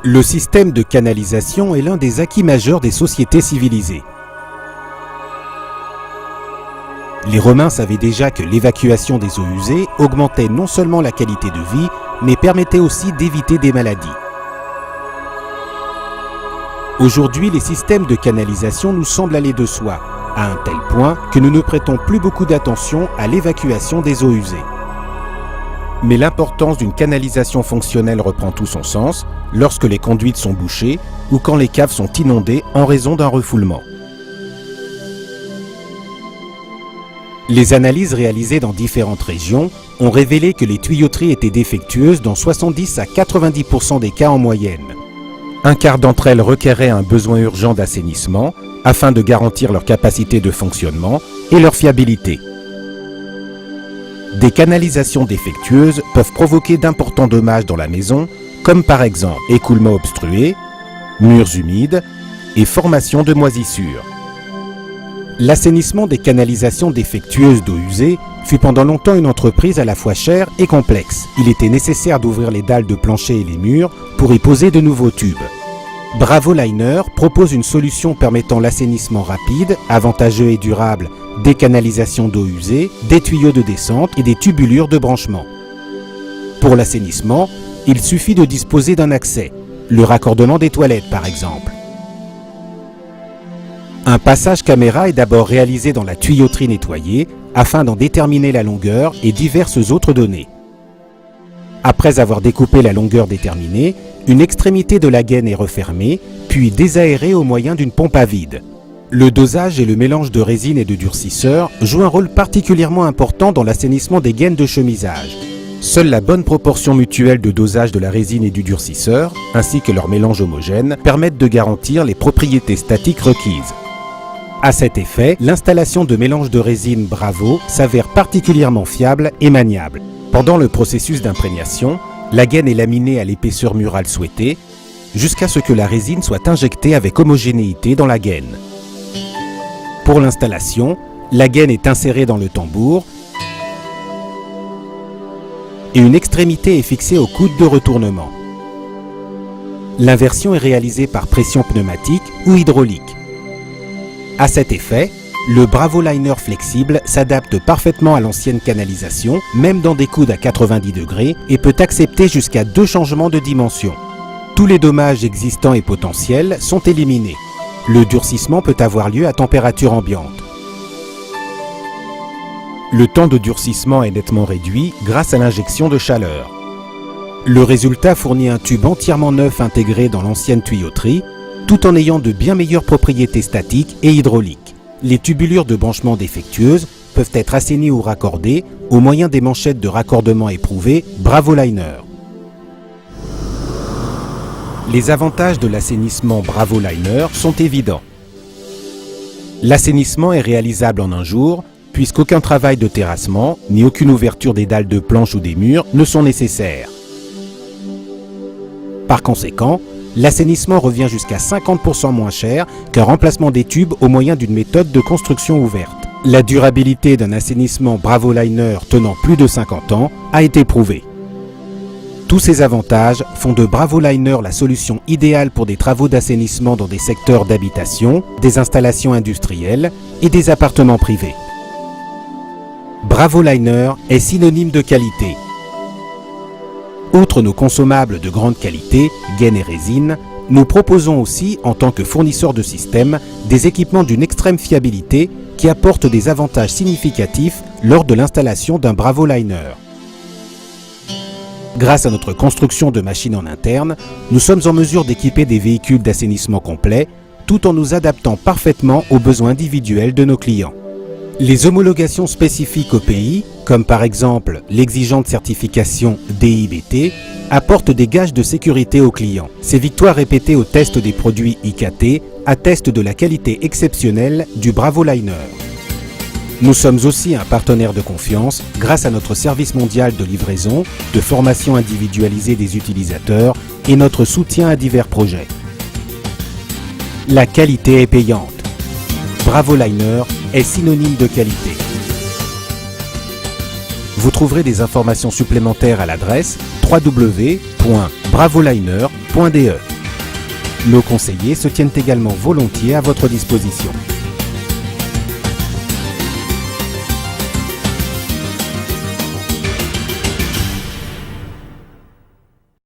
Le système de canalisation est l'un des acquis majeurs des sociétés civilisées. Les Romains savaient déjà que l'évacuation des eaux usées augmentait non seulement la qualité de vie, mais permettait aussi d'éviter des maladies. Aujourd'hui, les systèmes de canalisation nous semblent aller de soi, à un tel point que nous ne prêtons plus beaucoup d'attention à l'évacuation des eaux usées. Mais l'importance d'une canalisation fonctionnelle reprend tout son sens lorsque les conduites sont bouchées ou quand les caves sont inondées en raison d'un refoulement. Les analyses réalisées dans différentes régions ont révélé que les tuyauteries étaient défectueuses dans 70 à 90% des cas en moyenne. Un quart d'entre elles requéraient un besoin urgent d'assainissement afin de garantir leur capacité de fonctionnement et leur fiabilité. Des canalisations défectueuses peuvent provoquer d'importants dommages dans la maison, comme par exemple écoulement obstrué, murs humides et formation de moisissures. L'assainissement des canalisations défectueuses d'eau usée fut pendant longtemps une entreprise à la fois chère et complexe. Il était nécessaire d'ouvrir les dalles de plancher et les murs pour y poser de nouveaux tubes. Bravoliner propose une solution permettant l'assainissement rapide, avantageux et durable des canalisations d'eau usée, des tuyaux de descente et des tubulures de branchement. Pour l'assainissement, il suffit de disposer d'un accès, le raccordement des toilettes par exemple. Un passage caméra est d'abord réalisé dans la tuyauterie nettoyée afin d'en déterminer la longueur et diverses autres données. Après avoir découpé la longueur déterminée, une extrémité de la gaine est refermée, puis désaérée au moyen d'une pompe à vide. Le dosage et le mélange de résine et de durcisseur jouent un rôle particulièrement important dans l'assainissement des gaines de chemisage. Seule la bonne proportion mutuelle de dosage de la résine et du durcisseur, ainsi que leur mélange homogène, permettent de garantir les propriétés statiques requises. À cet effet, l'installation de mélange de résine Bravo s'avère particulièrement fiable et maniable. Pendant le processus d'imprégnation, la gaine est laminée à l'épaisseur murale souhaitée, jusqu'à ce que la résine soit injectée avec homogénéité dans la gaine. Pour l'installation, la gaine est insérée dans le tambour et une extrémité est fixée au coude de retournement. L'inversion est réalisée par pression pneumatique ou hydraulique. À cet effet, le Bravoliner flexible s'adapte parfaitement à l'ancienne canalisation, même dans des coudes à 90 degrés, et peut accepter jusqu'à 2 changements de dimension. Tous les dommages existants et potentiels sont éliminés. Le durcissement peut avoir lieu à température ambiante. Le temps de durcissement est nettement réduit grâce à l'injection de chaleur. Le résultat fournit un tube entièrement neuf intégré dans l'ancienne tuyauterie, tout en ayant de bien meilleures propriétés statiques et hydrauliques. Les tubulures de branchement défectueuses peuvent être assainies ou raccordées au moyen des manchettes de raccordement éprouvées Bravoliner. Les avantages de l'assainissement Bravoliner sont évidents. L'assainissement est réalisable en un jour, puisqu'aucun travail de terrassement, ni aucune ouverture des dalles de planches ou des murs ne sont nécessaires. Par conséquent, l'assainissement revient jusqu'à 50% moins cher qu'un remplacement des tubes au moyen d'une méthode de construction ouverte. La durabilité d'un assainissement Bravoliner tenant plus de 50 ans a été prouvée. Tous ces avantages font de Bravoliner la solution idéale pour des travaux d'assainissement dans des secteurs d'habitation, des installations industrielles et des appartements privés. Bravoliner est synonyme de qualité. Outre nos consommables de grande qualité, gaine et résine, nous proposons aussi, en tant que fournisseur de systèmes, des équipements d'une extrême fiabilité qui apportent des avantages significatifs lors de l'installation d'un Bravoliner. Grâce à notre construction de machines en interne, nous sommes en mesure d'équiper des véhicules d'assainissement complet, tout en nous adaptant parfaitement aux besoins individuels de nos clients. Les homologations spécifiques au pays, comme par exemple l'exigeante certification DIBT, apportent des gages de sécurité aux clients. Ces victoires répétées au test des produits IKT attestent de la qualité exceptionnelle du Bravoliner. Nous sommes aussi un partenaire de confiance grâce à notre service mondial de livraison, de formation individualisée des utilisateurs et notre soutien à divers projets. La qualité est payante. Bravoliner est synonyme de qualité. Vous trouverez des informations supplémentaires à l'adresse www.bravoliner.de. Nos conseillers se tiennent également volontiers à votre disposition.